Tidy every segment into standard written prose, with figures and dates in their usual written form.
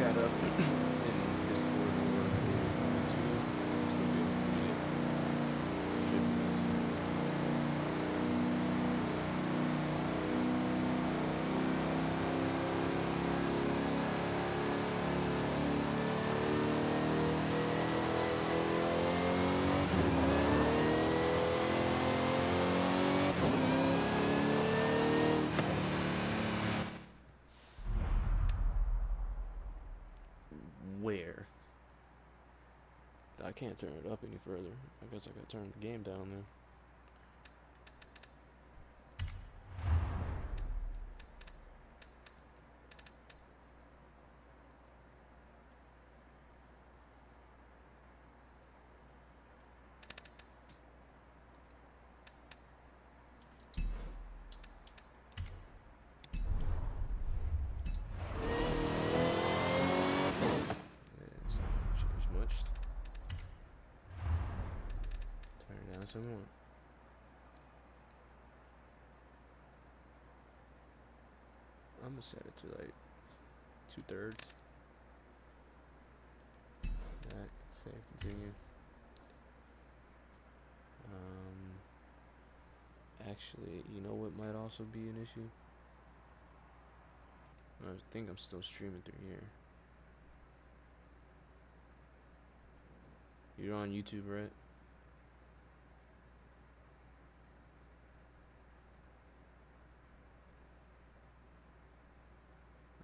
chat up in Discord or YouTube. Still be able to read it. Should be. Where? I can't turn it up any further. I guess I gotta turn the game down then. Yeah, it's not changed much. Turn it down some more. I'm gonna set it to like 2/3. That, save, continue. Actually, you know what might also be an issue? I think I'm still streaming through here. You're on YouTube, right?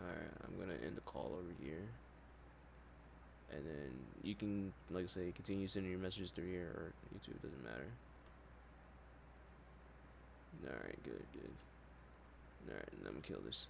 Alright, I'm gonna end the call over here. And then you can, like I say, continue sending your messages through here or YouTube, doesn't matter. Alright, good, good. Alright, and I'm gonna kill this.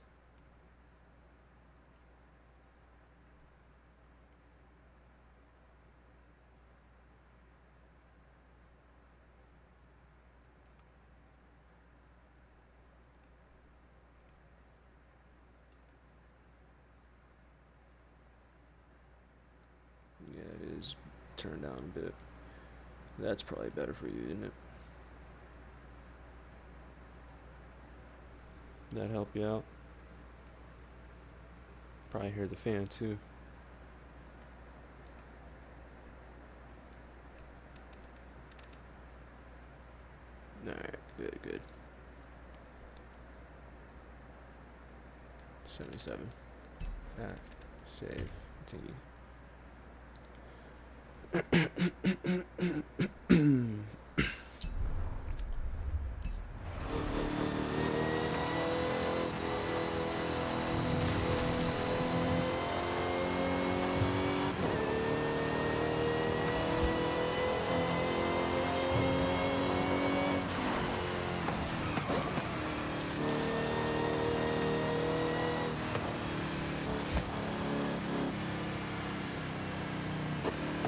Yeah, it is turned down a bit. That's probably better for you, isn't it? That help you out? Probably hear the fan too. Alright, good, good. 77. Back, save, continue.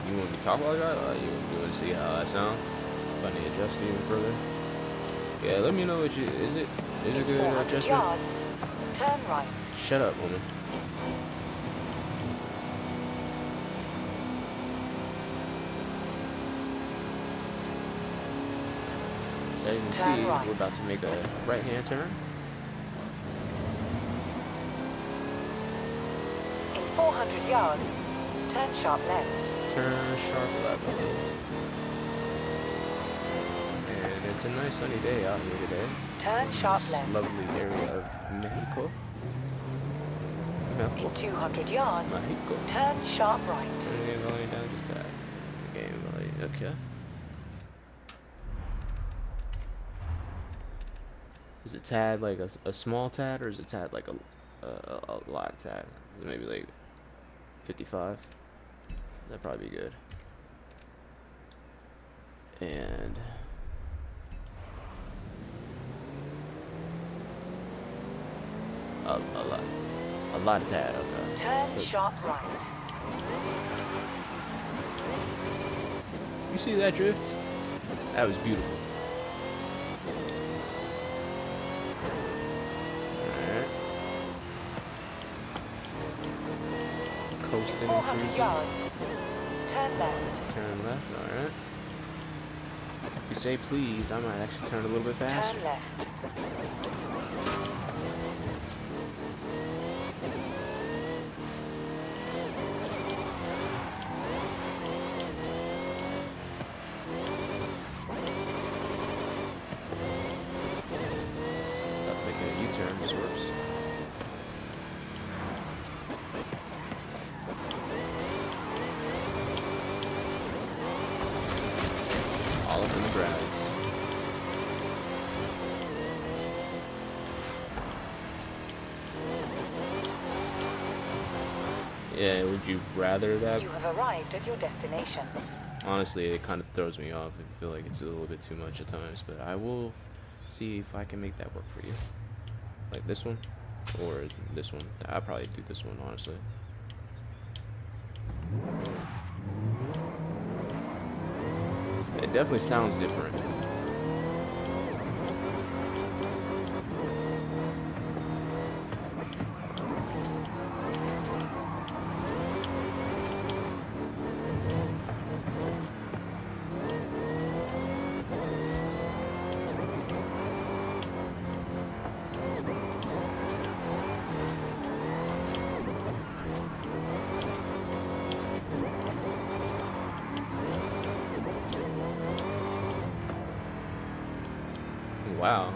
You want me to talk about that, or you want to see how I sound? If I need to adjust it even further? Yeah, let me know what you. Is it a good adjustment? Yards, turn right. Shut up, woman. So as you can see, right. we're about to make a right-hand turn. In 400 yards, turn sharp left. Turn sharp left. And it's a nice sunny day out here today. Turn sharp This left. lovely area of Mexico. In 200 yards, Mexico. turn sharp right. Turn the game volume down just that. Game volume, okay. Is it tad like a small tad, or is it tad like a lot of tad? Maybe like 55. That'd probably be good. And a lot of tad. Okay. Turn sharp right. You see that drift? That was beautiful. Alright. Coasting and 400 cruising. yards, turn left. Turn left, alright. If you say please, I might actually turn a little bit faster. Turn left. drags. Yeah, would you rather that? You have arrived at your destination. Honestly, it kind of throws me off. I feel like it's a little bit too much at times, but I will see if I can make that work for you. Like this one, or this one. I'll probably do this one, honestly. It definitely sounds different. Wow.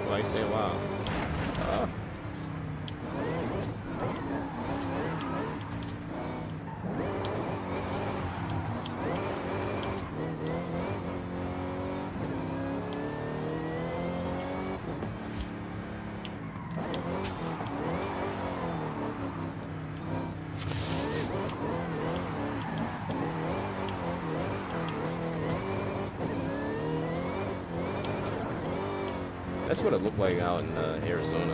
Why you say wow? Uh, that's what it looked like out in Arizona.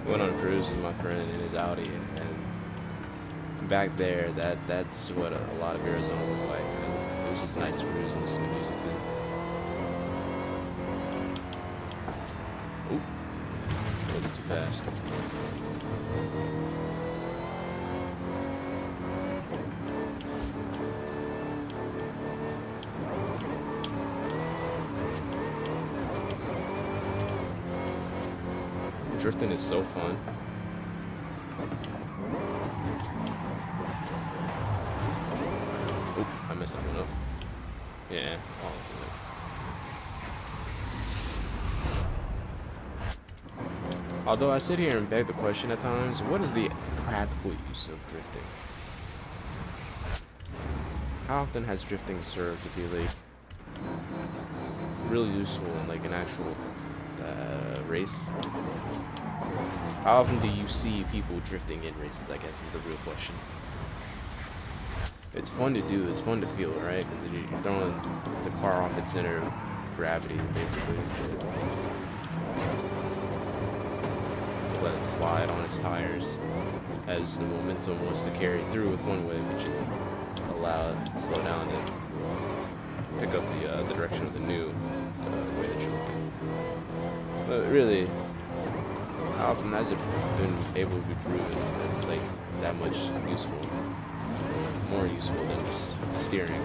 We went on a cruise with my friend in his Audi, and back there, that's what a lot of Arizona looked like. It was just nice to cruise and listen to music too. Oop, a little bit too fast. Drifting is so fun. Oop, I messed that one up. Yeah. Although I sit here and beg the question at times, what is the practical use of drifting? How often has drifting served to be like really useful in like an actual race? How often do you see people drifting in races, I guess is the real question. It's fun to do, it's fun to feel, right? Because you're throwing the car off its center of gravity, basically. To let it slide on its tires as the momentum wants to carry through with one way, but you allow it to slow down and pick up the direction of the new way that you're looking. But really, how often has it been able to be proven that it's like that much useful, more useful than just steering?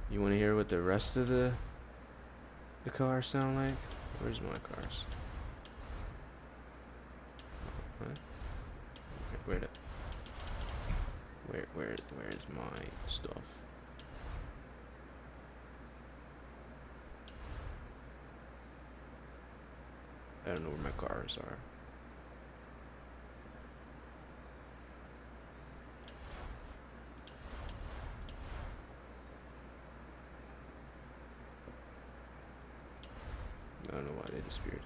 You want to hear what the rest of the cars sound like? Where's my cars? What? Where's my stuff? I don't know where my cars are. I don't know why they disappeared.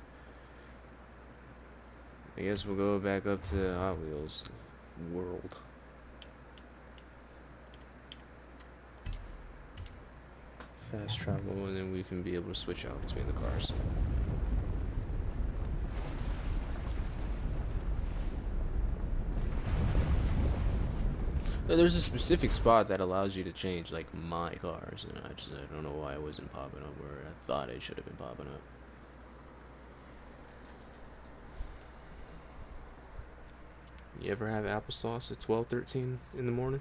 I guess we'll go back up to Hot Wheels. world. Fast travel, and then we can be able to switch out between the cars. There's a specific spot that allows you to change like my cars, and I don't know why it wasn't popping up, or I thought it should have been popping up. You ever have applesauce at 12:13 in the morning?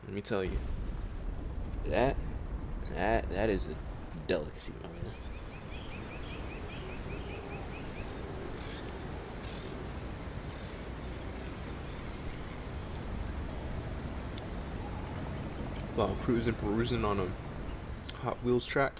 Let me tell you, that is a delicacy, my man. While perusing on a Hot Wheels track.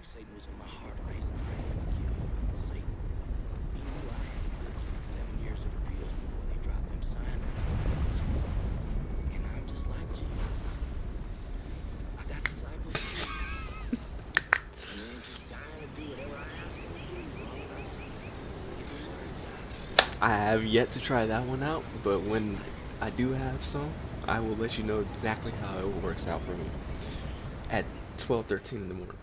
Satan was in my heart raising. I had to kill you and Satan. He knew I had a good 6-7 years of appeals before they dropped them signs. And I'm just like Jesus. I got disciples too. And they ain't just dying to do whatever I ask them to do as long as I just say the word. I have yet to try that one out, but when I do have some, I will let you know exactly how it works out for me at 12:13 in the morning.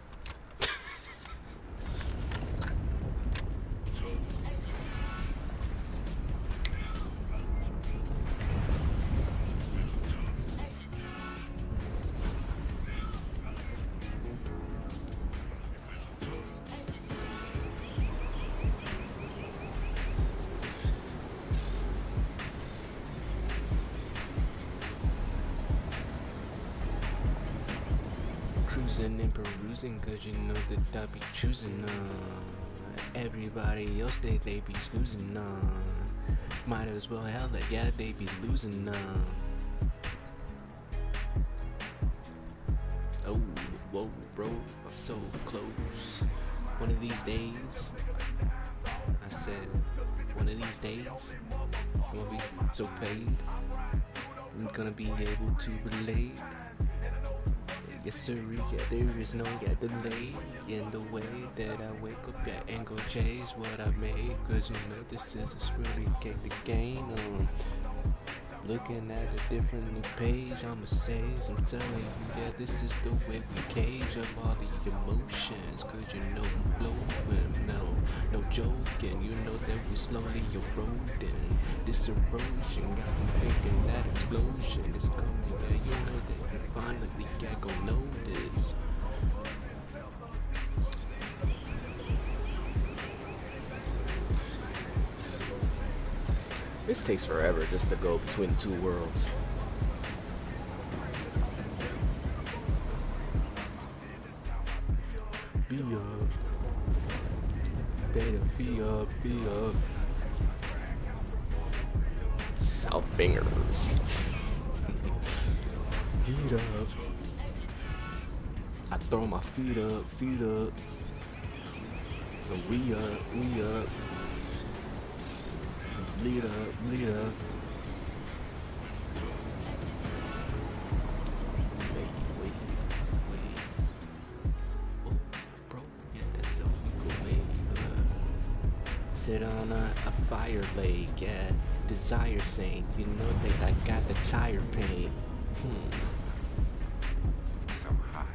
Cruising and perusing, cause you know that I be choosing everybody else they be snoozing might as well hell that yeah they be losing oh whoa bro, I'm so close. One of these days, I said one of these days I'm gonna be so paid, I'm gonna be able to relate. Yes sir, yeah, there is no delay in the way that I wake up and go chase what I made. Cause you know this is a really game to gain. Looking at a different new page, I'ma say, I'm telling you, yeah, this is the way we cage up all the emotions. Cause you know I'm flowing, no joking. You know that we slowly eroding. This erosion got me thinking that explosion is coming. Yeah, you know that you finally got go notice. This takes forever just to go between the two worlds. Be up. Better be up, be up. South fingers. Feet up. I throw my feet up, feet up. We up, we up. Lead up, lead up. Wait. Oh, bro, yeah, that's all we go make. Sit on a fire lake, yeah. Desire saint, you know that I got the tire pain. So high.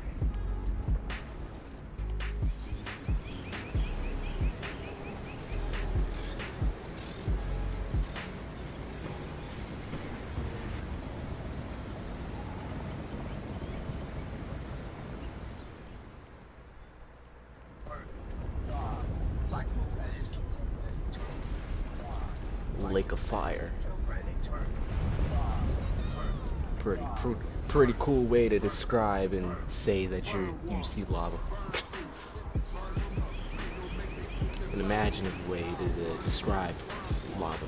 Lake of fire. Pretty cool way to describe and say that you see lava. An imaginative way to describe lava.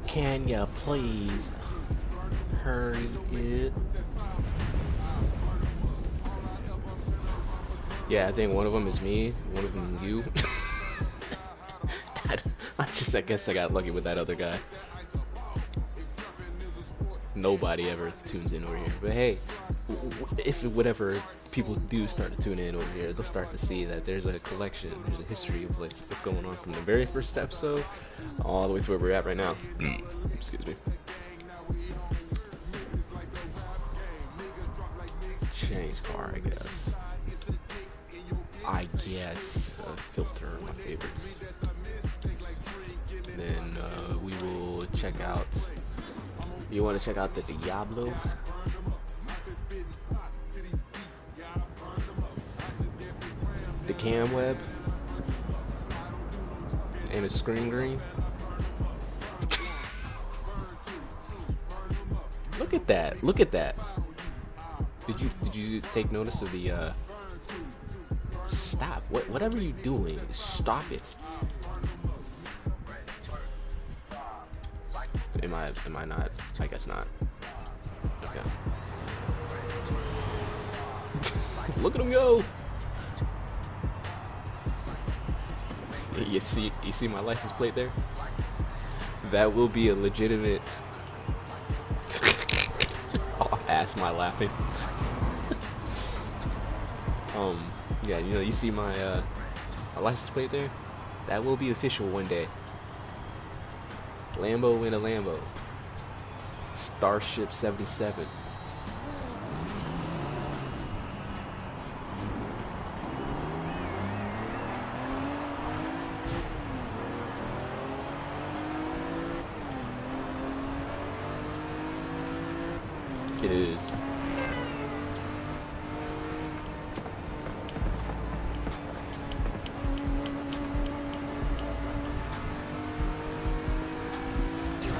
Can ya please hurry it? Yeah, I think one of them is me, one of them you. I guess I got lucky with that other guy. Nobody ever tunes in over here. But hey, if whatever people do start to tune in over here, they'll start to see that there's a collection, there's a history of what's going on from the very first episode all the way to where we're at right now. Excuse me. Change car, I guess. Filter my favorites. Then we will check out. You want to check out the Diablo? The cam web? And a screen green? Look at that! Look at that! Did you take notice of the Stop! Whatever you're doing, stop it! Am I not? I guess not. Okay. Look at him go! You see my license plate there? That will be a legitimate off-ass my laughing. Yeah, you see my license plate there? That will be official one day. Lambo in a Lambo. Starship 77. It is.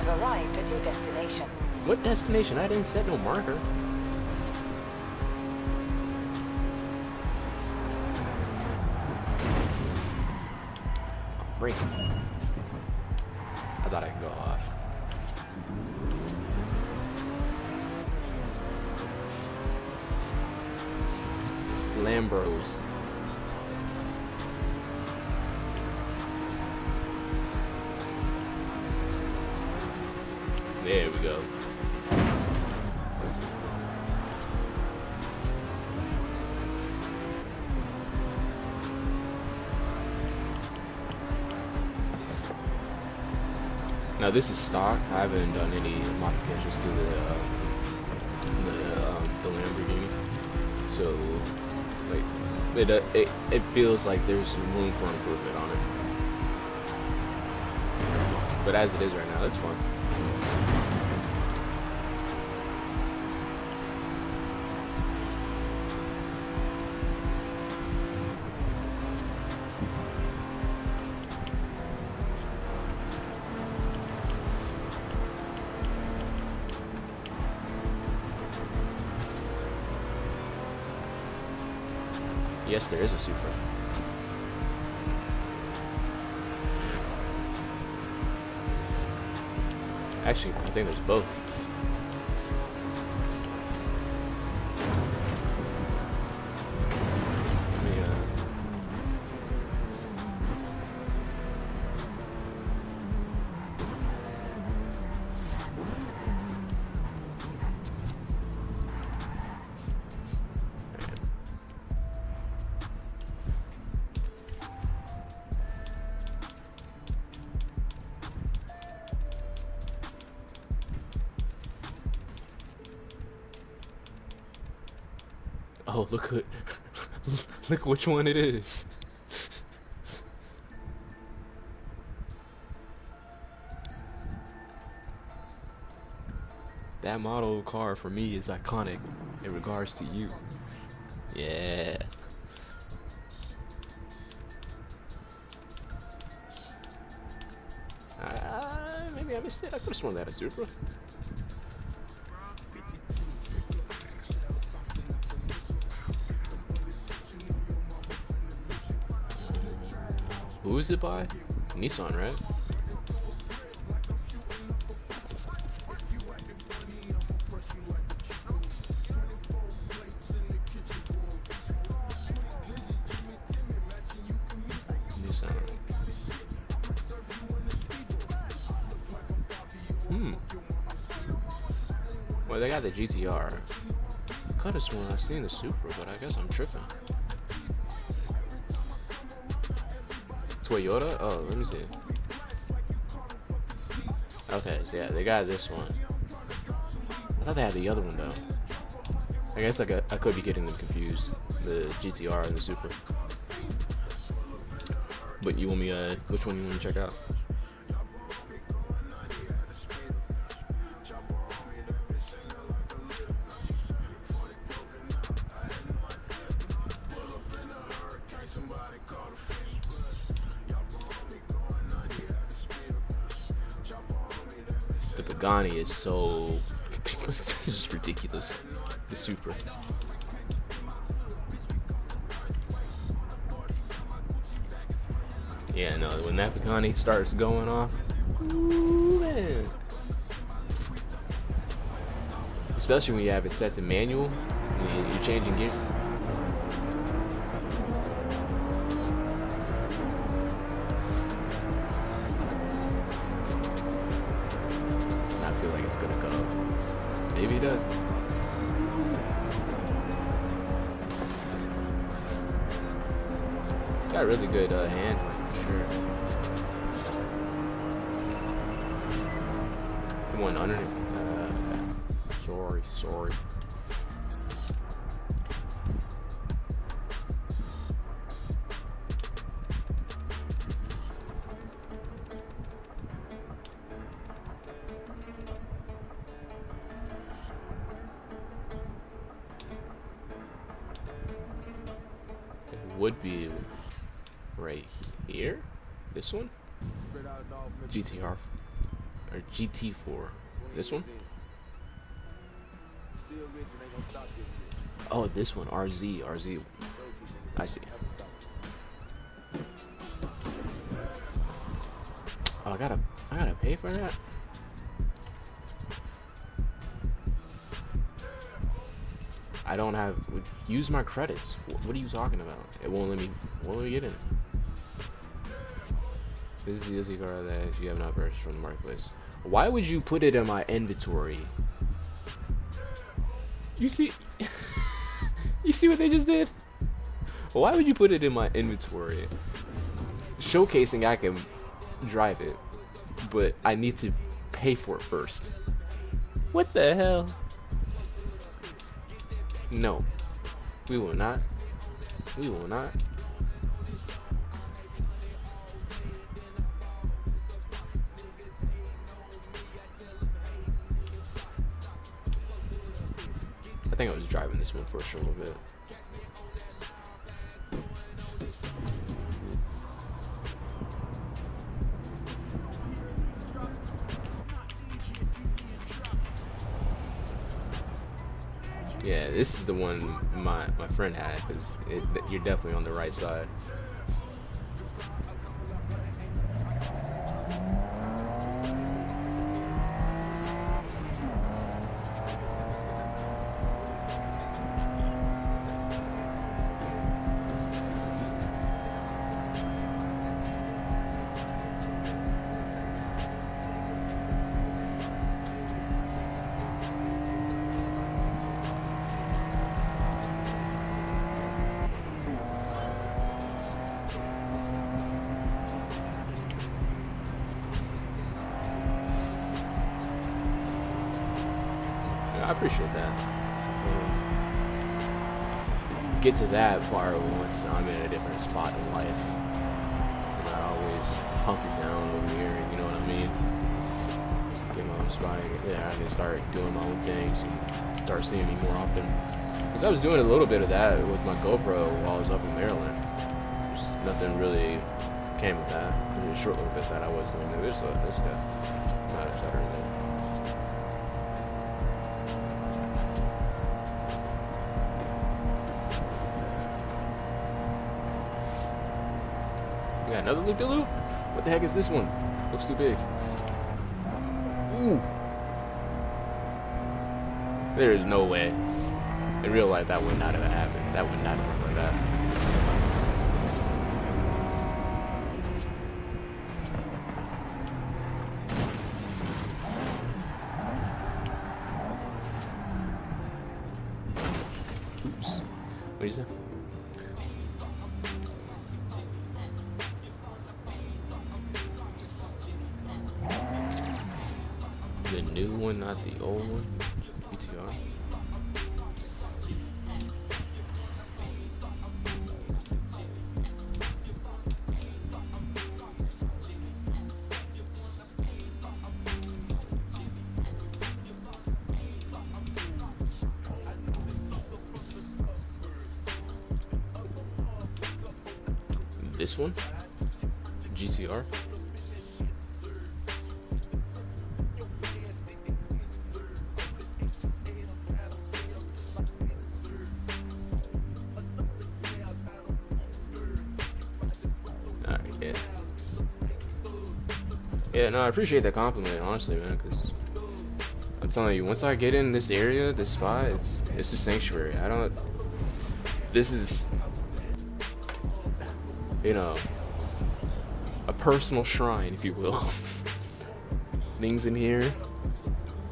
Arrived at your destination. What destination? I didn't set no marker. Break. I thought I could go off. Lambros. There we go. Now this is stock. I haven't done any modifications to the Lamborghini, so like it feels like there's some room for improvement on it. But as it is right now, it's fun. Yes, there is a Supra. Actually, I think there's both. Oh, look which one it is. That model car for me is iconic in regards to you. Yeah. Maybe I missed it. I could have sworn that a Supra. Who is it by? Nissan, right? Nissan. Well, they got the GTR. I could have sworn I seen the Supra, but I guess I'm tripping. Toyota? Oh, let me see. Okay, so yeah, they got this one. I thought they had the other one though. I guess I could be getting them confused. The GTR and the Supra. But you want me which one you want to check out? The Pagani is so it's just ridiculous. The Supra. Yeah, no, when that Pagani starts going off, ooh, man. Especially when you have it set to manual, and you're changing gear. I feel like it's gonna go. Maybe it does. Got really good handling. Sure. Come on, underneath. Sorry. It would be right here. This one? GTR or GT4. This one? Oh, this one. RZ. I see. Oh, I gotta pay for that? I don't have. Use my credits. What are you talking about? It won't let me get in. This is the DLC car that you have not purchased from the marketplace. Why would you put it in my inventory? You see, you see what they just did? Why would you put it in my inventory? Showcasing I can drive it, but I need to pay for it first. What the hell? No, we will not. We will not. I think I was driving this one for a little bit. Yeah, this is the one my friend had, because you're definitely on the right side. I appreciate that. Get to that part once I'm in a different spot in life. I'm not always hunkered down over here, you know what I mean? Get my own spot. Yeah, I can start doing my own things and start seeing me more often. Because I was doing a little bit of that with my GoPro while I was up in Maryland. Just nothing really came of that. It was a short little bit that I was doing. This guy. Not upset or anything. We got another loop-de-loop. What the heck is this one? Looks too big. Ooh. There is no way. In real life, that would not have happened. That would not have worked like that. Oops. What did you say? The new one, not the old one. BTR. This one? GTR? Alright, yeah. Yeah, no, I appreciate that compliment, honestly, man, because I'm telling you, once I get in this area, this spot, it's a sanctuary. This is, you know, a personal shrine, if you will. Things in here,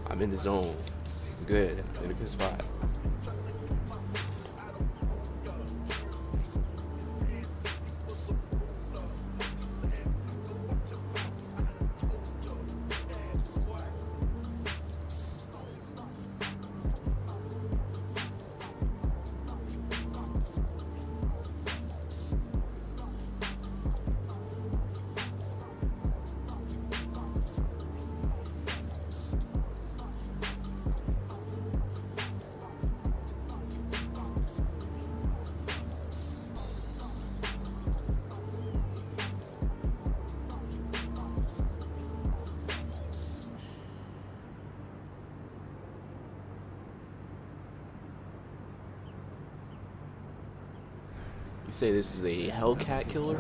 I'm in the zone. I'm good. I'm in a good spot. You say this is a Hellcat killer?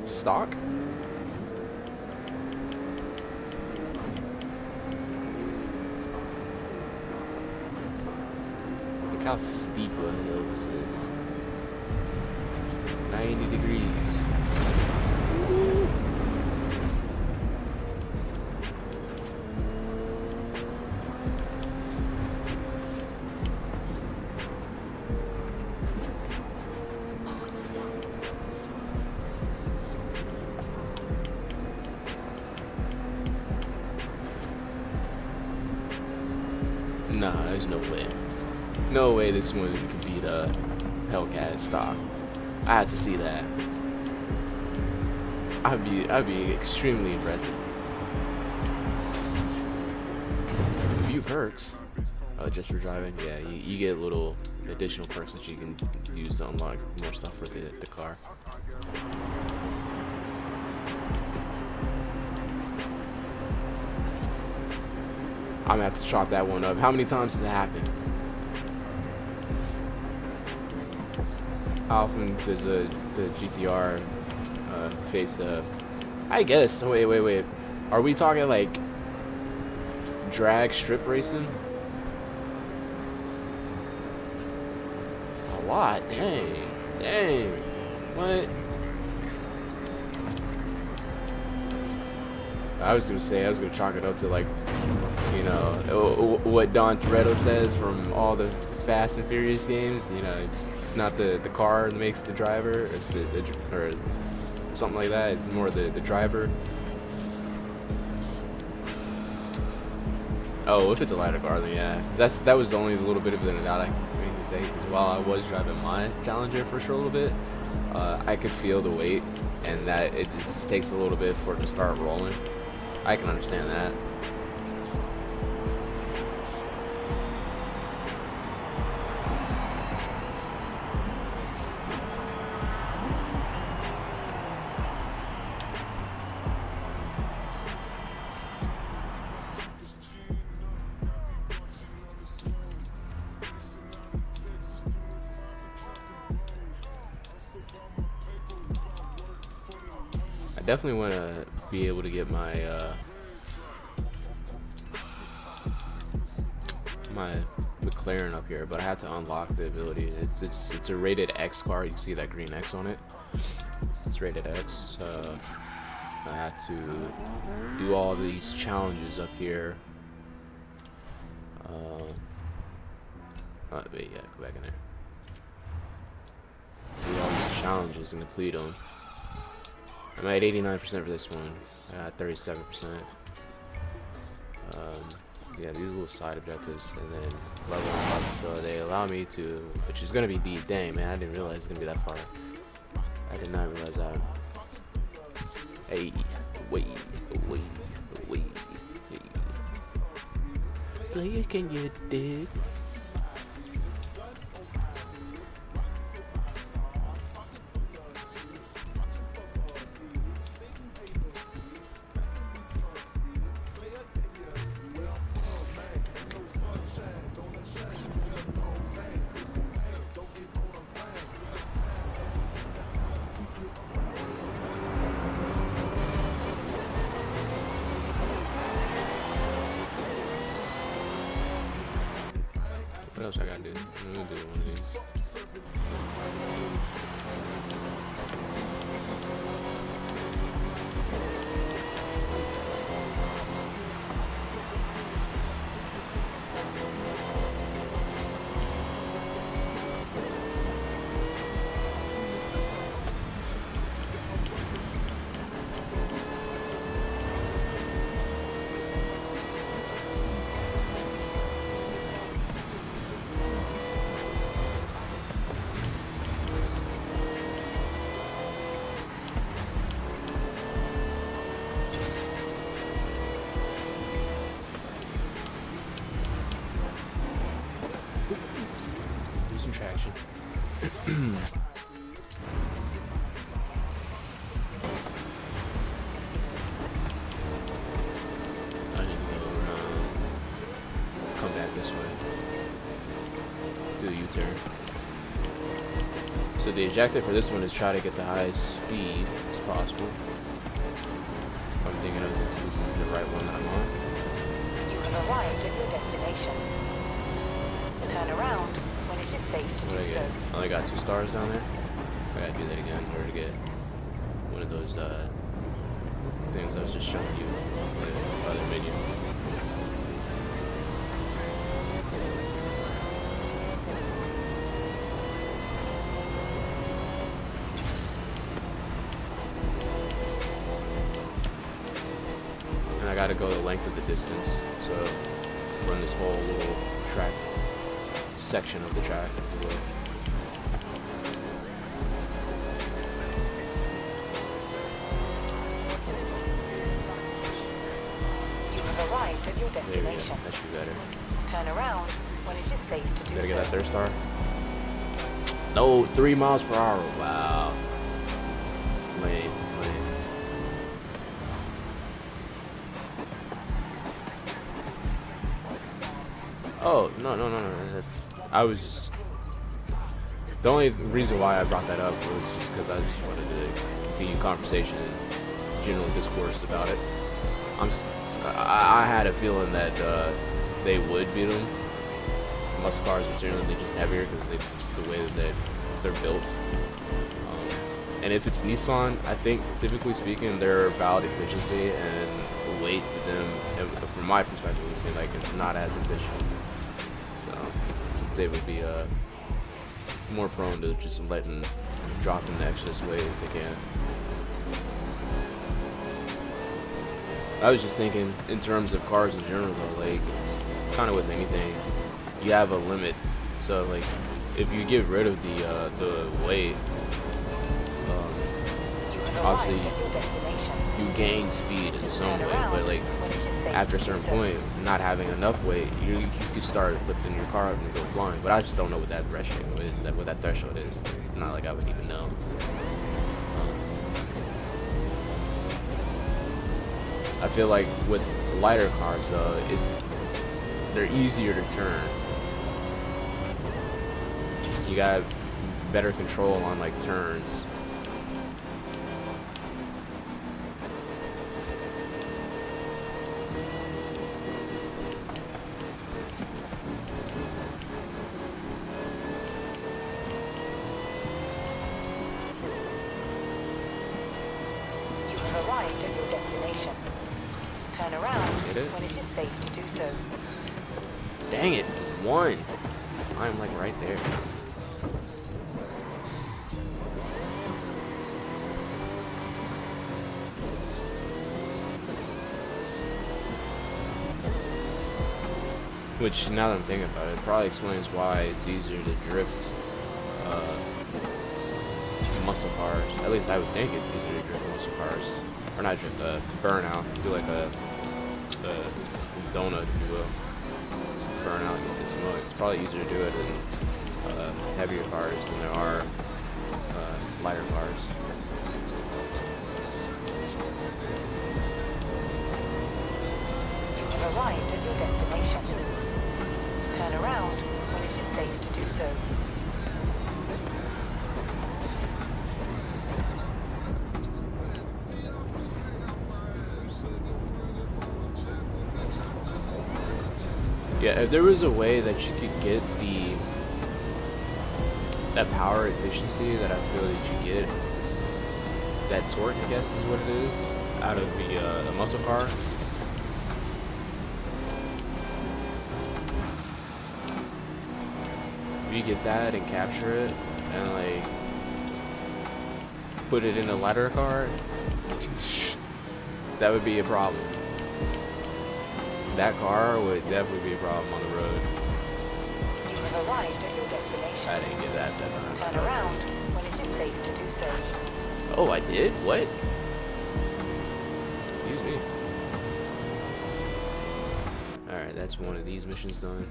Stock? Look how steep a hill this is. 90 degrees. Woo. Nah, there's no way. No way this one could beat a Hellcat stock. I had to see that. I'd be extremely impressed. A few perks. Just for driving, yeah, you get little additional perks that you can use to unlock more stuff for the car. I'm gonna have to chop that one up. How many times has it happened? How often does the GTR face I guess. Wait. Are we talking like drag strip racing? A lot. Dang. What? I was gonna chalk it up to like, you know, what Don Toretto says from all the Fast and Furious games. You know, it's not the car that makes the driver. It's or something like that. It's more the driver. Oh, if it's a lighter car, then yeah. That was the only little bit of an doubt I can say. Because while I was driving my Challenger for sure a little bit, I could feel the weight, and that it just takes a little bit for it to start rolling. I can understand that. definitely want to be able to get my my McLaren up here, but I have to unlock the ability. It's a rated X car. You can see that green X on it. It's rated X, so I have to do all these challenges up here. Wait, yeah, go back in there. Do all these challenges and complete them. I'm at 89% for this one. I got 37%. Yeah, these little side objectives, and then level up. So they allow me to, which is gonna be deep. Dang, man, I didn't realize it's gonna be that far. I did not realize that. Hey, wait. Player, can you dig? What else I gotta do? I'm gonna do one of these. Do some traction. I need to go around, come back this way, do a U-turn. So the objective for this one is try to get the highest speed as possible. If I'm thinking of this is the right one that I'm on. You have arrived at your destination. Turn around when it is safe to What do did I so. get? I only got 2 stars down there. I gotta do that again in order to get one of those things I was just showing you the other menu. And I gotta go the length of the distance, so run this whole little track section of the track, if you will. You have arrived at your There we go. destination. That should be better. Turn around when it is safe to do Gotta so. get that 3rd star. No, 3 miles per hour. Wow. Lame. Oh, no. I was just... The only reason why I brought that up was just because I just wanted to continue conversation and general discourse about it. I had a feeling that they would beat them. Muscle cars are generally just heavier because just the way that they're built. And if it's Nissan, I think typically speaking, they're about efficiency and weight to them. And from my perspective, it seems like it's not as efficient. So they would be more prone to just dropping the excess weight if they can. I was just thinking in terms of cars in general though, like kind of with anything, you have a limit. So like if you get rid of the weight, obviously you gain speed in some way, but like after a certain point, not having enough weight, you could start lifting your car up and go flying. But I just don't know what that threshold is. What that threshold is. It's not like I would even know. I feel like with lighter cars though, they're easier to turn. You got better control on like turns. destination. Turn around Get it? when it is safe to do so. Dang it, one. I'm like right there. Which, now that I'm thinking about it, probably explains why it's easier to drift muscle cars. At least I would think it's easier to drift muscle cars. Or not drift, burnout. Do like a donut, if you will. Burnout, get the smoke. It's probably easier to do it in heavier cars than there are lighter cars. You have arrived at your destination. Turn around when it is safe to do so. Yeah, if there was a way that you could get that power efficiency that I feel that you get, that torque, I guess is what it is, out of the muscle car. If you get that and capture it and like put it in a lighter car, that would be a problem. That car would definitely be a problem on the road. You have arrived at your destination. I didn't get that time. Turn around when it is safe to do so. Oh, I did? What? Excuse me. Alright, that's one of these missions done.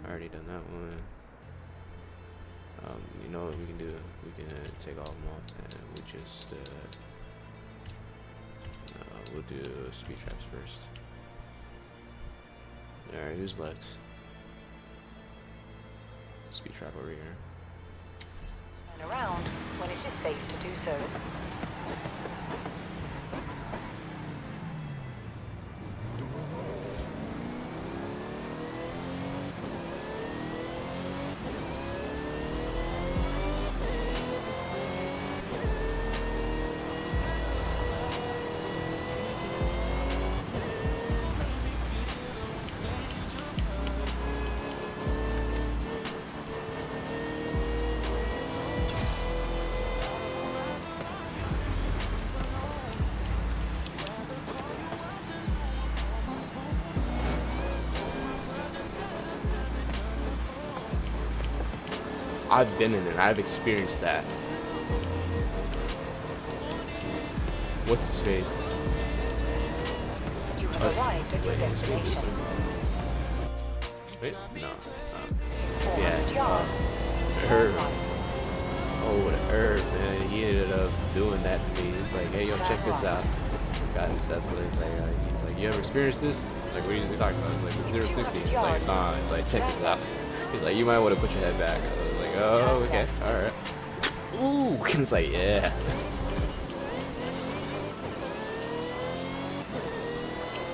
I already done that one. You know what we can do? We can take all of them off and we just we'll do speed traps first. Alright, who's left? Speed trap over here. Turn around when it is safe to do so. I've been in it. I've experienced that. What's his face? You have arrived at your destination. Wait, no. 400 yards. Turn Herb. right. Oh, the Herb, man. He ended up doing that to me. He's like, hey, yo, check this out. Got his Tesla. He's like, you ever experienced this? Like, what are you talking about? He's like, the 0 to 60. He's like, nah. He's like, check this out. He's like, you might want to put your head back. I was like, oh, okay, alright. Ooh, it's like, yeah.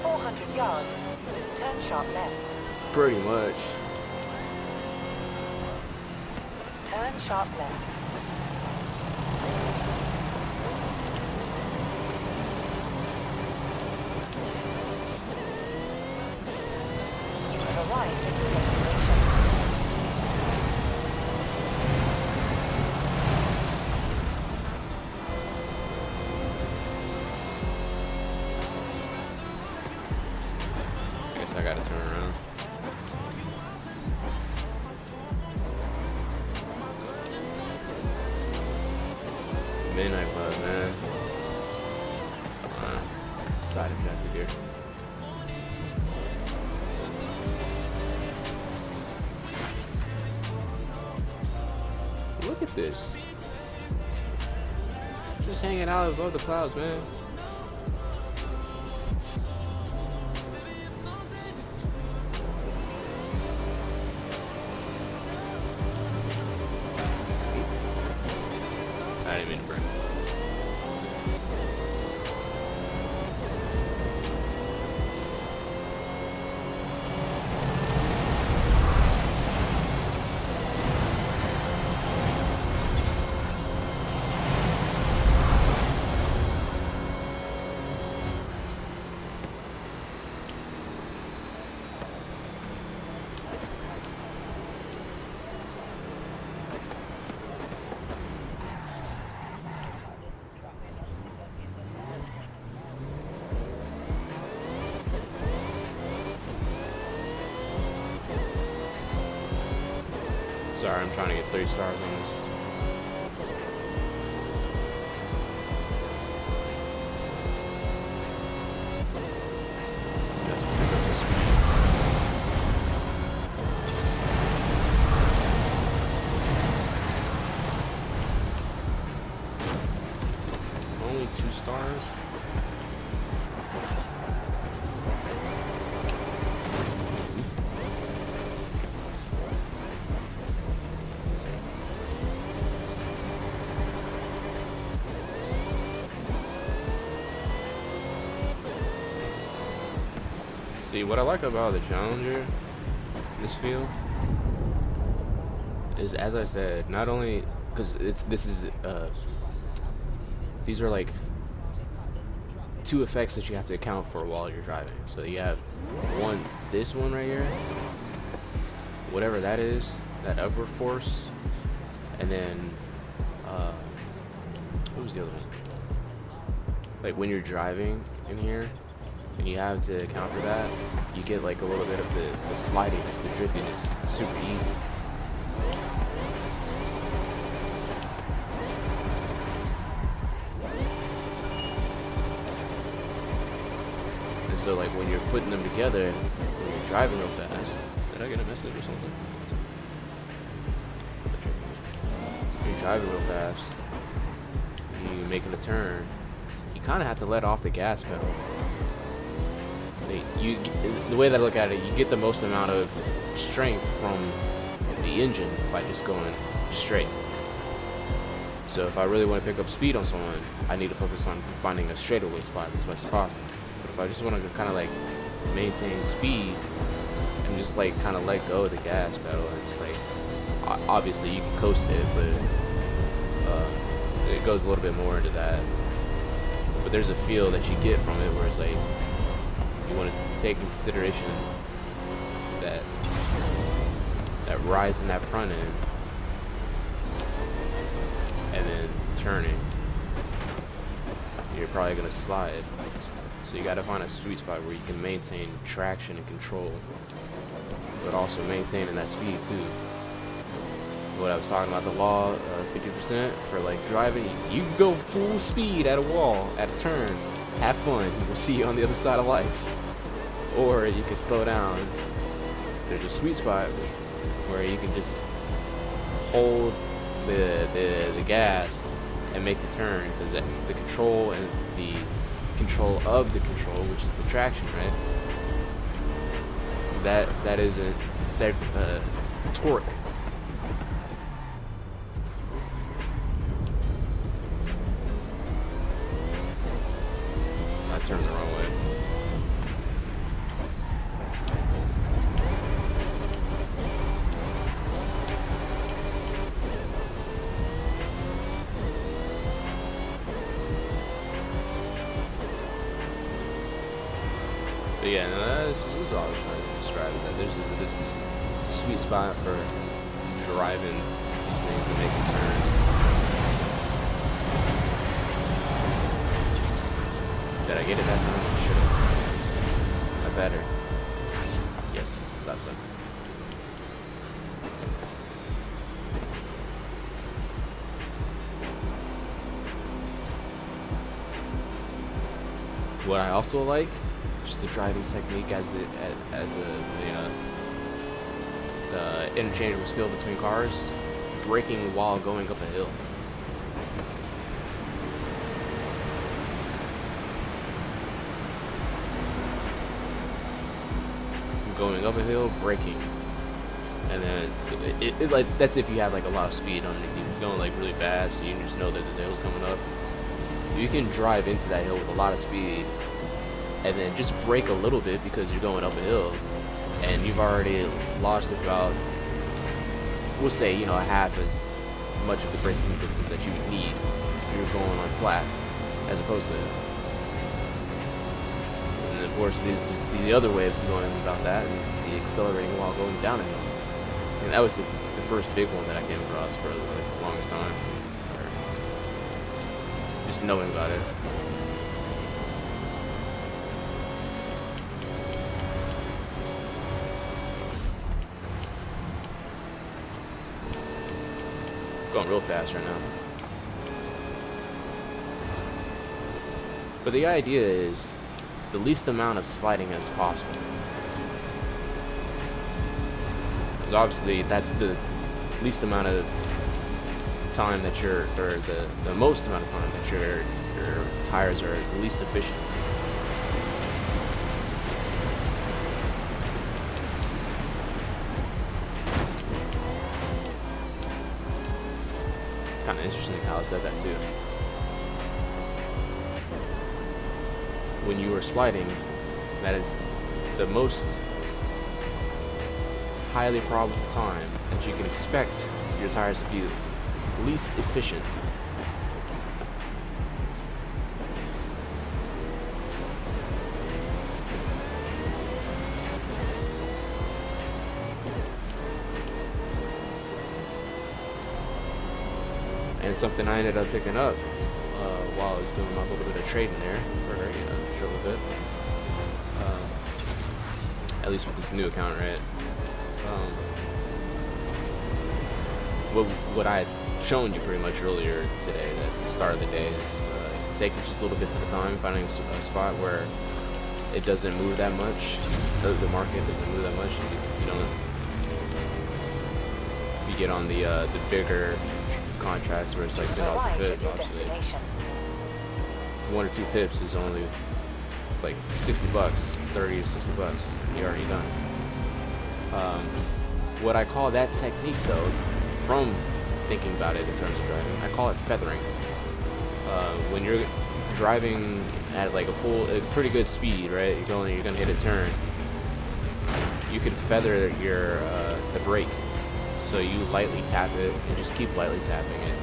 400 yards. Turn sharp left. Pretty much. Turn sharp left. You have arrived at your destination. Guess I gotta turn around. Midnight Club, man. Side objective here. Look at this. Just hanging out above the clouds, man. I didn't mean to burn. Sorry, I'm trying to get 3 stars on this. Yes, pick up the speed. Only 2 stars? See, what I like about the Challenger, this field, is, as I said, not only because these are like 2 effects that you have to account for while you're driving. So you have this one right here, whatever that is, that upward force, and then what was the other one? Like when you're driving in here, and you have to account for that, you get like a little bit of the slidiness, the driftiness, super easy. And so like when you're putting them together, when you're driving real fast, did I get a message or something? When you're driving real fast, you're making a turn, you kind of have to let off the gas pedal. The way that I look at it, you get the most amount of strength from the engine by just going straight. So if I really want to pick up speed on someone, I need to focus on finding a straightaway spot as much as possible. But if I just want to kind of like maintain speed and just like kind of let go of the gas pedal and just like, obviously you can coast it, but it goes a little bit more into that. But there's a feel that you get from it where it's like, you want to take in consideration that rise in that front end, and then turning, you're probably gonna slide. So you gotta find a sweet spot where you can maintain traction and control, but also maintaining that speed too. What I was talking about, the law, 50% for like driving, you can go full speed at a wall, at a turn, have fun, we'll see you on the other side of life. Or you can slow down. There's a sweet spot where you can just hold the gas and make the turn, because the control and the control of the control, which is the traction, right? That isn't that torque. I turned the wrong way. But yeah, no, this is all I was trying to describe. That there's this sweet spot for driving these things and making turns. Did I get it that time? I should have. I better. Yes, that's it. What I also like, just the driving technique as a interchangeable skill between cars, braking while going up a hill. Going up a hill, braking, and then it like, that's if you have like a lot of speed on it. You're going like really fast, so you just know that the hill's coming up. You can drive into that hill with a lot of speed, and then just brake a little bit because you're going up a hill, and you've already lost about, we'll say, you know, half as much of the braking distance that you would need if you were going on flat, as opposed to, and of course the other way of going about that is the accelerating while going down a hill. And that was the first big one that I came across for like the longest time, just knowing about it. Going real fast right now. But the idea is the least amount of sliding as possible. Because obviously that's the least amount of time that the most amount of time that your tires are the least efficient. Kind of interesting how I said that too. When you are sliding, that is the most highly probable time that you can expect your tires to be least efficient. And something I ended up picking up while I was doing my little bit of trading there, for a little bit. At least with this new account, right? What I had shown you pretty much earlier today, at the start of the day, is taking just little bits at a time, finding a spot where it doesn't move that much, the market doesn't move that much. You get on the bigger contracts where it's like $10 per pip, obviously. 1 or 2 pips is only like $60, 30 to $60. You're already done. What I call that technique, though, from thinking about it in terms of driving, I call it feathering. When you're driving at like a pretty good speed, right? You're gonna hit a turn. You can feather the brake. So you lightly tap it and just keep lightly tapping it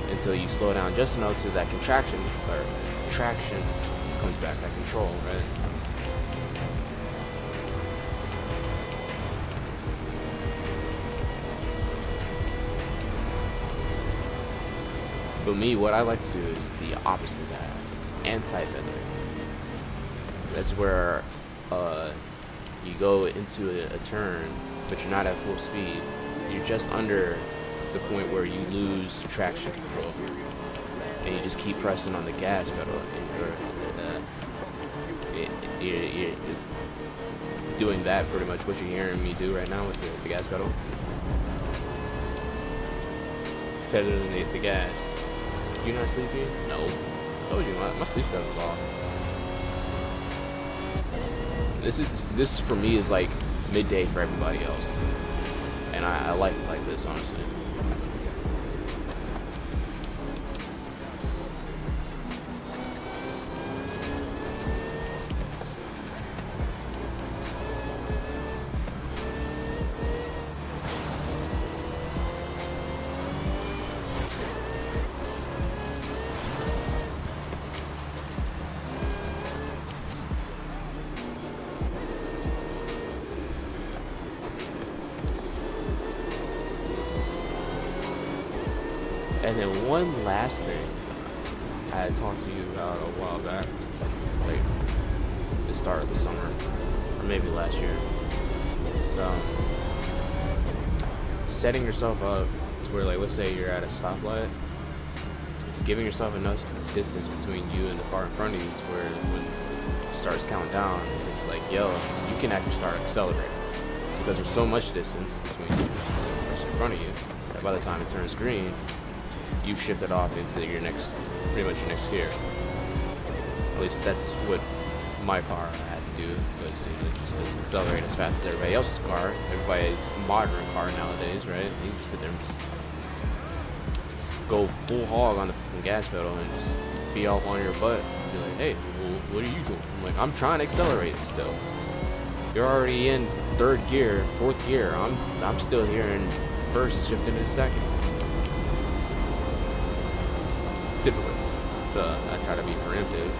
until you slow down just enough so that traction comes back, that control, right? But me, what I like to do is the opposite of that, anti-feathering. That's where you go into a turn, but you're not at full speed. You're just under the point where you lose traction control, and you just keep pressing on the gas pedal, and you're doing that pretty much what you're hearing me do right now with the gas pedal. Feathering the gas. You not sleepy? No. I told you my sleep stuff is off. This for me is like midday for everybody else. And I like it like this, honestly. And then one last thing I had talked to you about a while back, like the start of the summer, or maybe last year. So, setting yourself up to where, like, let's say you're at a stoplight, giving yourself enough distance between you and the car in front of you to where when it starts counting down, it's like, yo, you can actually start accelerating. Because there's so much distance between you and the person in front of you that by the time it turns green, you've shifted off into pretty much your next gear. At least that's what my car had to do, was just accelerate as fast as everybody else's car. Everybody's modern car nowadays, right? You can sit there and just go full hog on the gas pedal and just be all on your butt and be like, hey, well, what are you doing? I'm like, I'm trying to accelerate still. You're already in 3rd gear, 4th gear. I'm still here in 1st, shifting to 2nd. Typically. So I try to be preemptive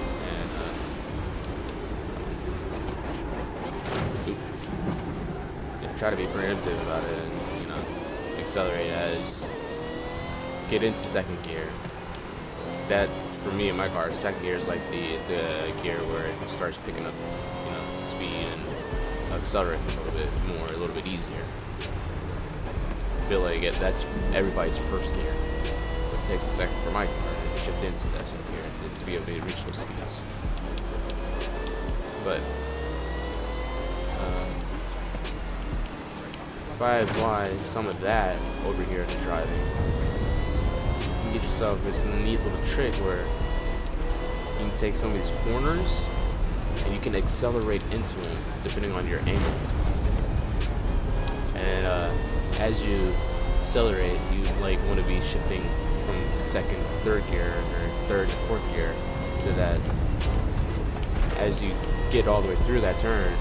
and try to be preemptive about it and, accelerate get into 2nd gear. That, for me in my car, 2nd gear is like the gear where it starts picking up, speed and accelerating a little bit more, a little bit easier. feel like that's everybody's first gear. It takes a second for my car to shift into that second gear to be able to reach those speeds. But if I apply some of that over here to driving, you can get yourself this neat little trick where you can take some of these corners and you can accelerate into them depending on your angle. And as you accelerate, you like want to be shifting from second, third gear, or third to fourth gear, so that as you get all the way through that turn,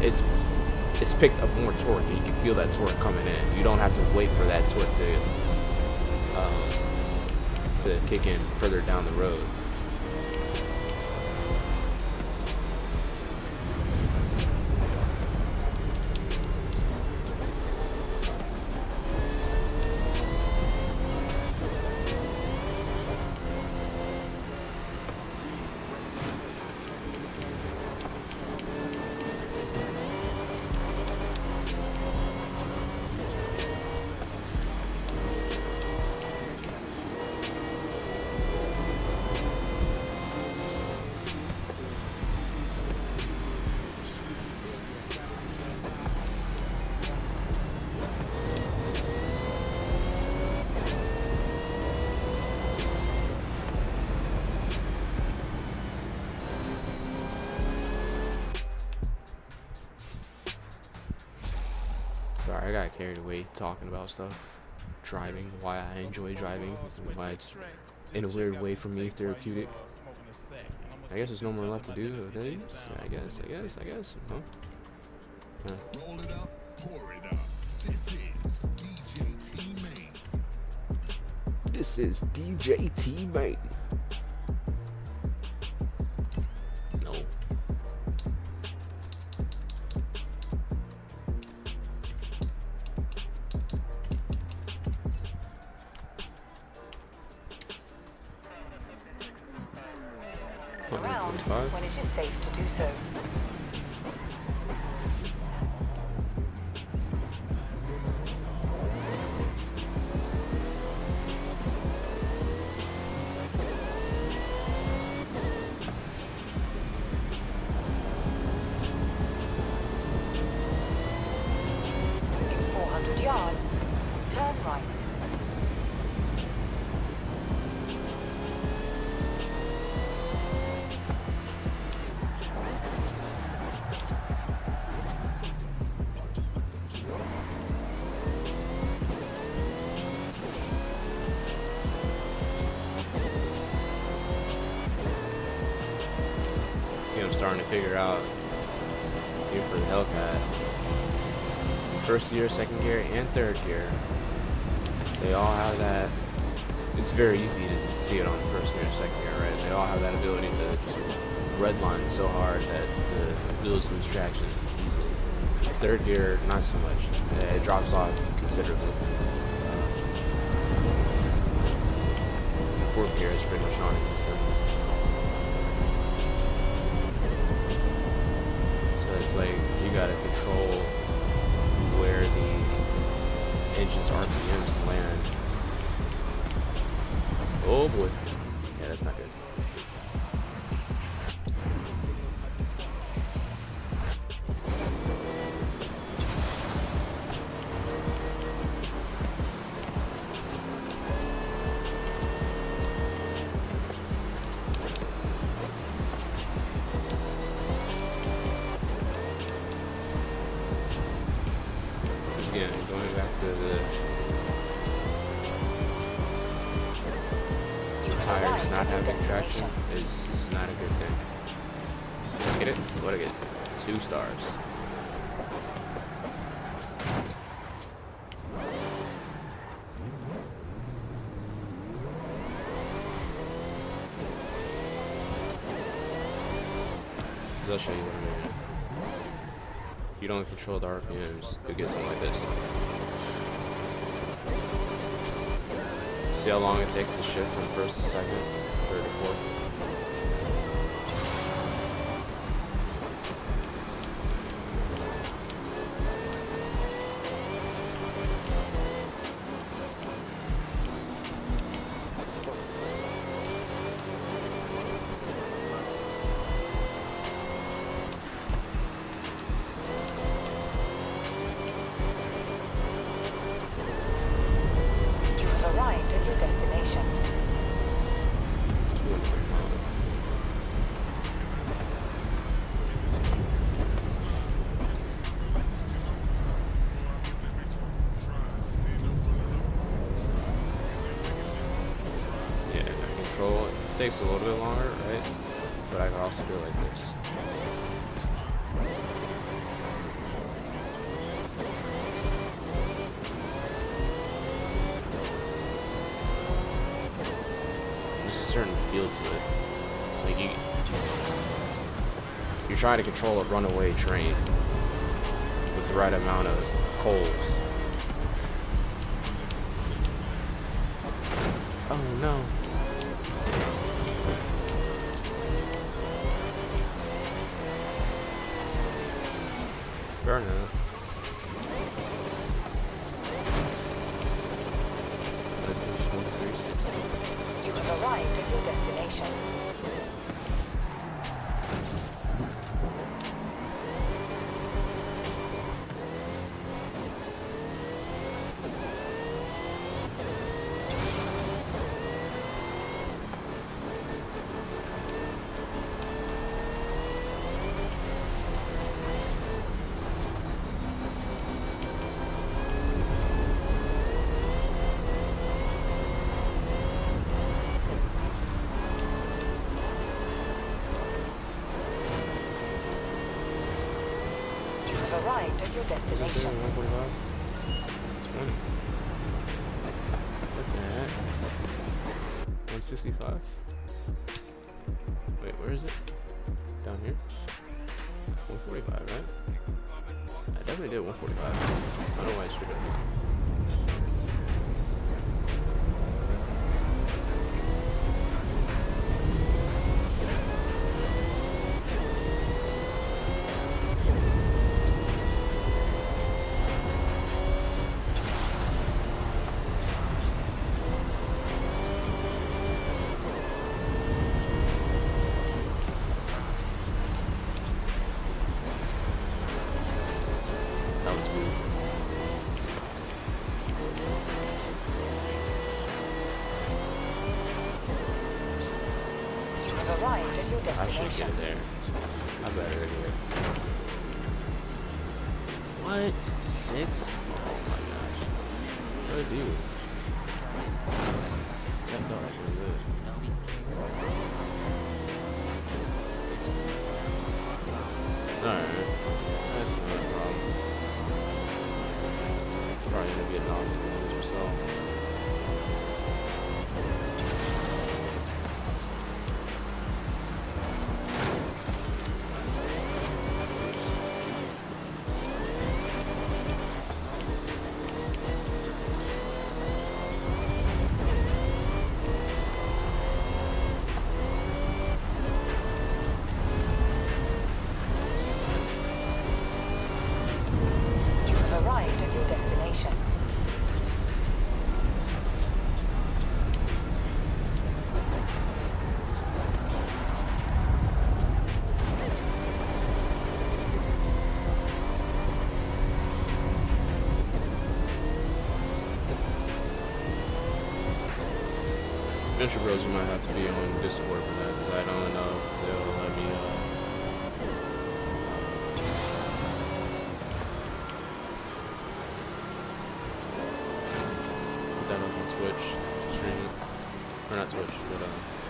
it's picked up more torque, and you can feel that torque coming in. You don't have to wait for that torque to kick in further down the road. Sorry, I got carried away talking about stuff. Driving, why I enjoy driving, why it's in a weird way for me therapeutic. I guess there's no more left to do of these. I guess, huh? Huh. Roll it up, pour it up. This is DJ T-Main. This is DJ T-Main. No. Around when it is safe to do so. In 400 yards, turn right. I'm starting to figure out here for the Hellcat. First gear, second gear, and third gear. They all have that. It's very easy to see it on first gear and second gear, right? They all have that ability to just redline so hard that the wheels lose traction easily. Third gear, not so much. It drops off considerably. And fourth gear is pretty much non-existent. Like, you gotta control where the engine's RPMs land. Oh boy. Yeah, that's not good. Again, going back to the tires not having traction is not a good thing. Get it? What I get? 2 stars. I'll show you what I mean. You don't control the RPMs, you'll get something like this. See how long it takes to shift from first to second, third to fourth? Takes a little bit longer, right? But I can also do it like this. There's a certain feel to it. Like you're trying to control a runaway train with the right amount of coals. Oh no. Burn it. You have arrived at your destination. Arrived at your destination. 145? 20. Look at that. 165? Wait, where is it? Down here? 145, right? I definitely did 145. I don't know why I screwed up. Arrived at your I should destination. get there. I better anyway. What? 6? Oh my gosh. What did I do? That felt like really good. Alright. That's not a problem. Probably gonna get off or so. Arrived at your destination. Venture Bros, you might have to be on Discord for that, because I don't know if they'll let me, put that up on Twitch, stream it. Or not Twitch, but,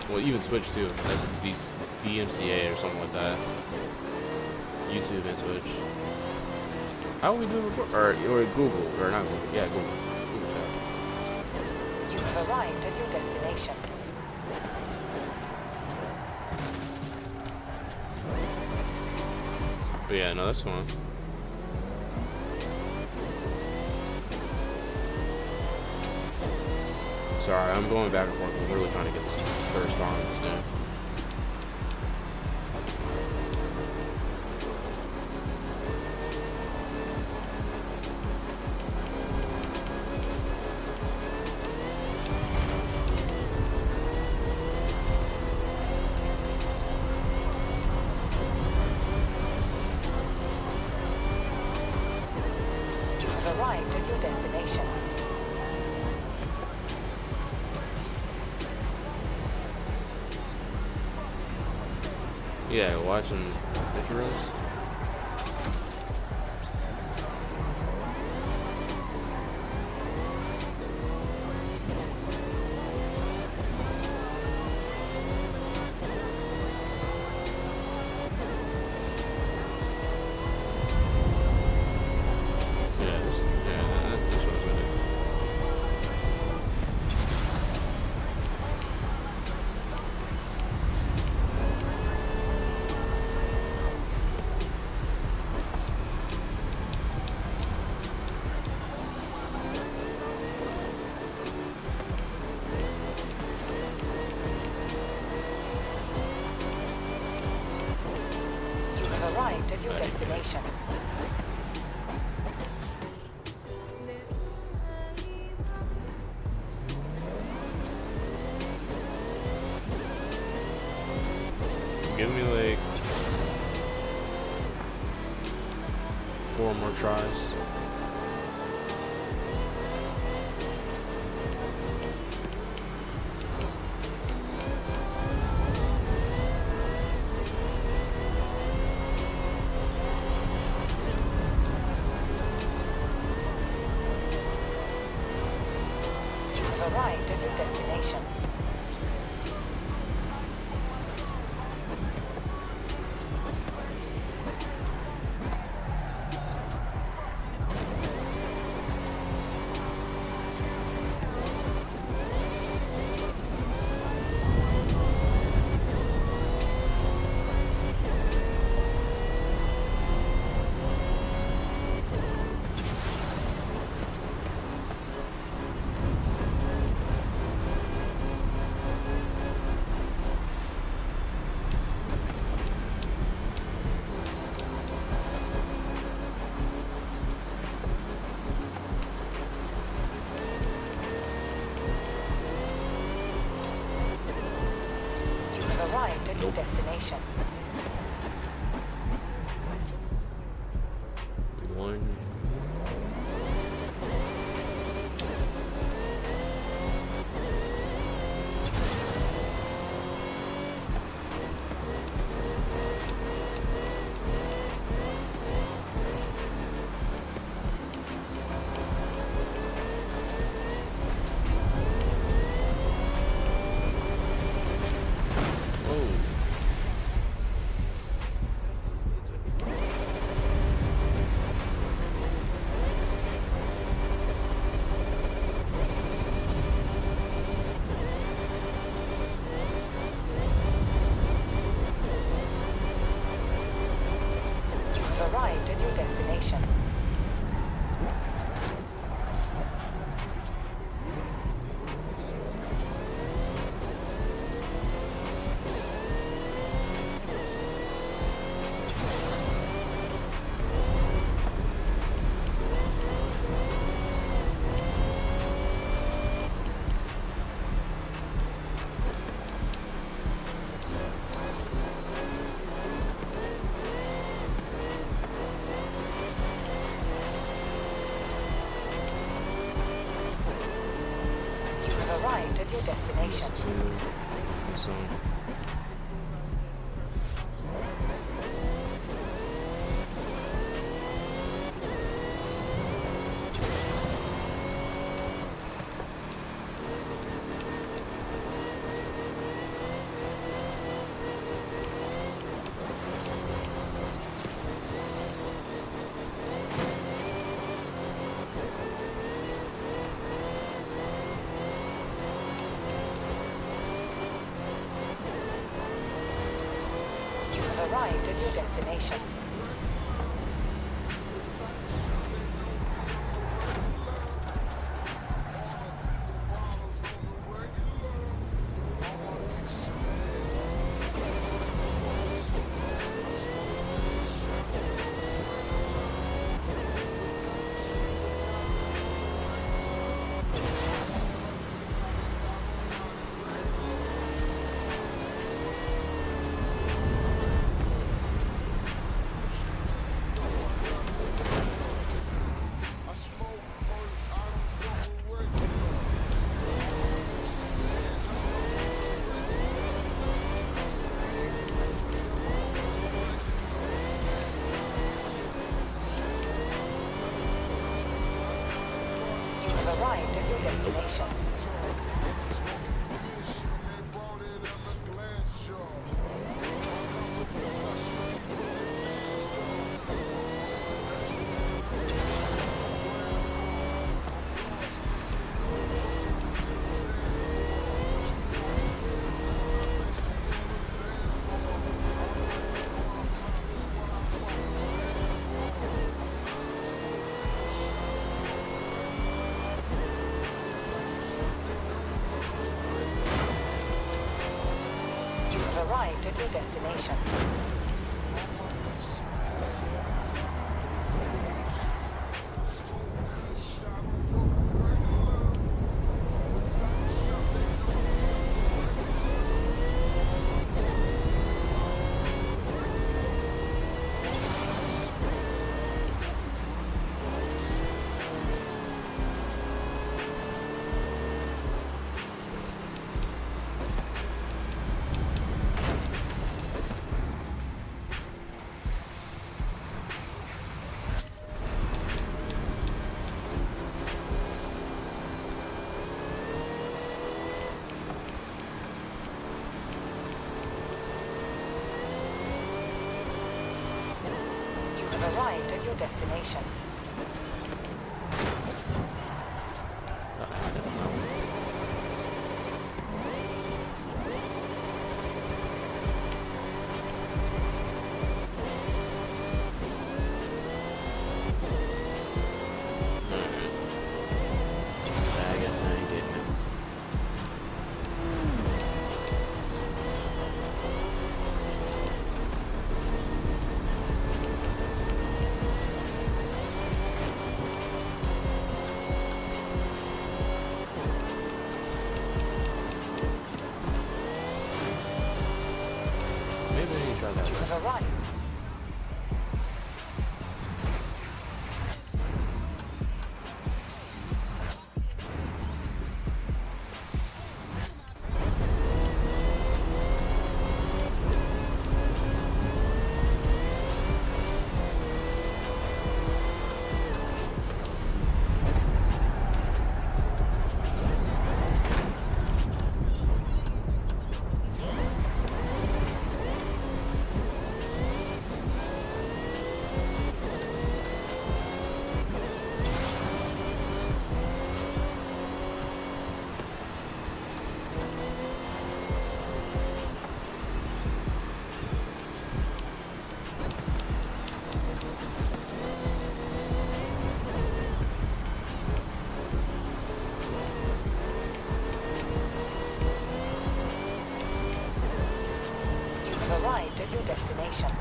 well, even Twitch too. That's BMCA or something like that. YouTube and Twitch. How are we doing record? Or Google, or not Google, yeah, Google. Google chat. You have arrived at your destination. But yeah, no, that's fine. Sorry, I'm going back and forth. I'm really trying to get this first on this now. You have arrived at your destination. Yeah, watching videos. destination. Give me like 4 more tries. You've arrived at your destination. You've arrived at your destination. 1. Oh. You've arrived at your destination. You've arrived at your destination. 2. So. You've arrived at your destination. You've arrived at your destination. You've arrived at your destination. arrived at your destination. Thought I had it on that one. Alright. I guess I ain't getting it. Maybe I need to try that You one. have arrived. You have arrived at your destination.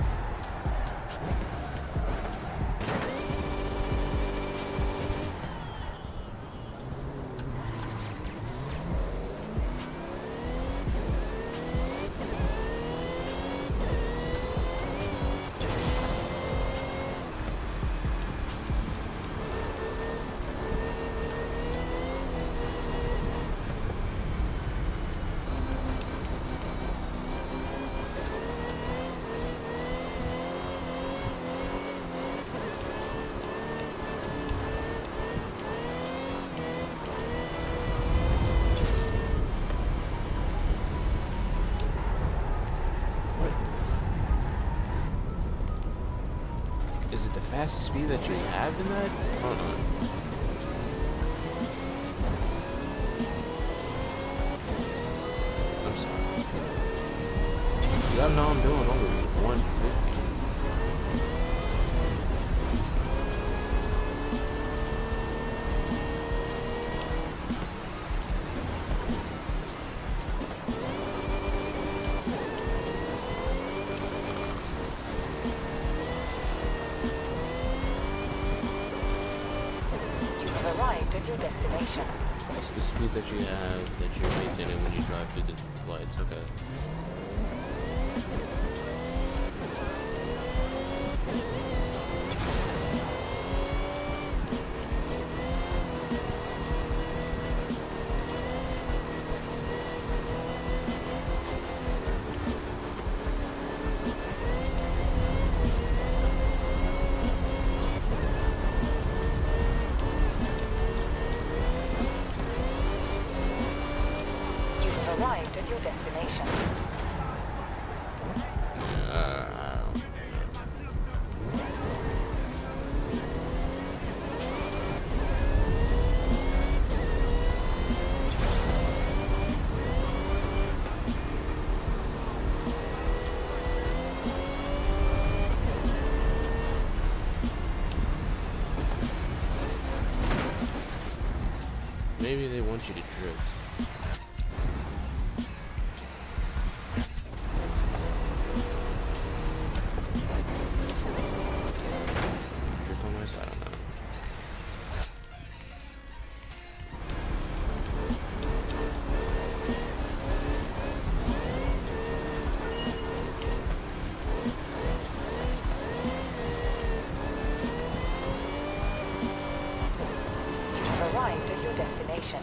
Is it the fastest speed that you have in that? Hold on. I'm sorry. Y'all know I'm doing over 150. You have arrived at your destination. It's the speed that you have that you're maintaining when you drive through the lights. Okay. You have arrived at your destination. I don't know. Maybe they want you to drift. Drift on my side, I don't know. You have arrived at your destination.